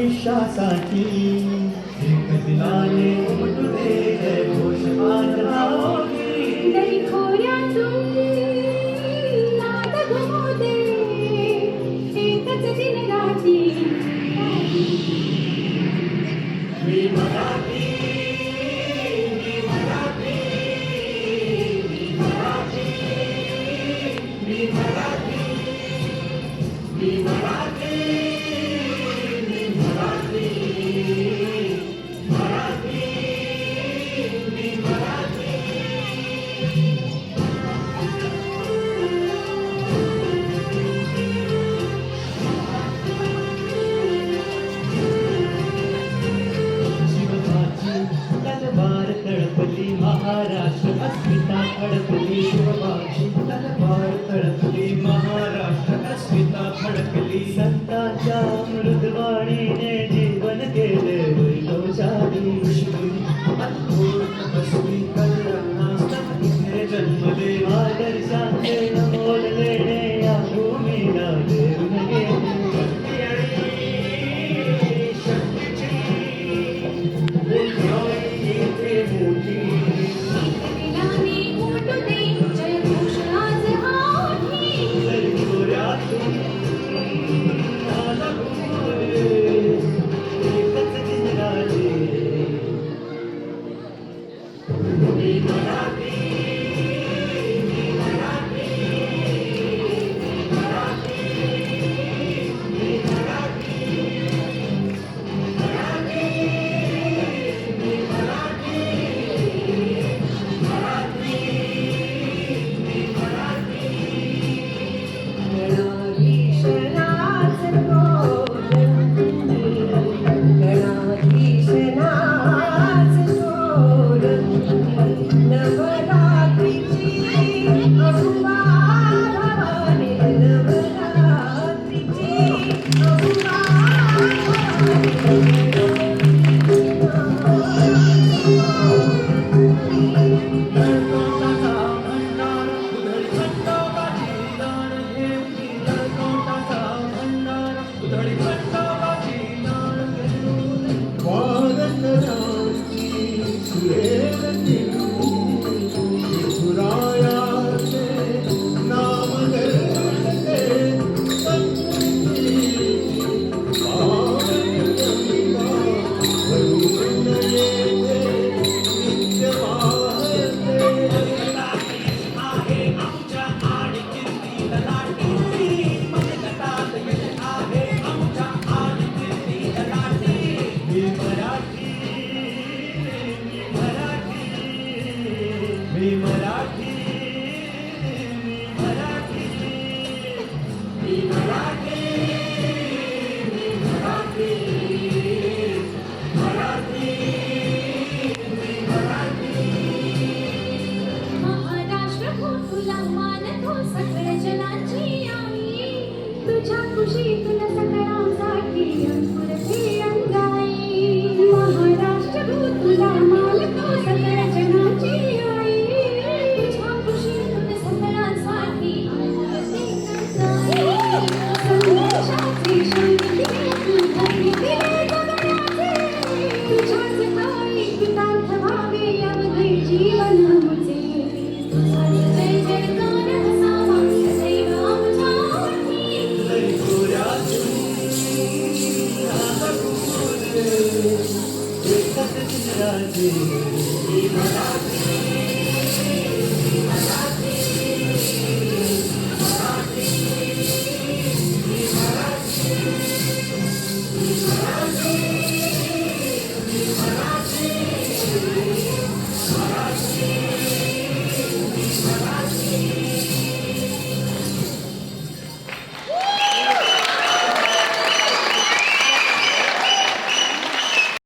भविष्यासाठी एक दिलाने उमटू दे जय घोष आज राहोगी दरी खोऱ्यातून नाद घुमू दे एकच दिन राती मी मराठी महाराष्ट्र अस्मिता खडकली शिवबाची तलवार तळपली महाराष्ट्र अस्मिता खडकली संतांच्या मृदवाणीने जीवन केले वैभवशाली अद्भुत तपस्वी कल्याणास्तव इथे जन्मले आदर्शांचे नमोल लेणे या भूमीला देऊन गेले तुझ्या खुशीतून सकळांसाठी अंकुरते अंगाई महाराष्ट्र तुला मानतो सकळ जनाची आई तुझ्या खुशीतून सकळांसाठी अंकुरते अंगाई संदेशाची शांती तू धरणी दिले जगण्याचे तुझ्याच ठाई कृतार्थ व्हावे अवघे जीवन मुझे जय जयकार असावा सदैव आमच्या एकच दिन राजे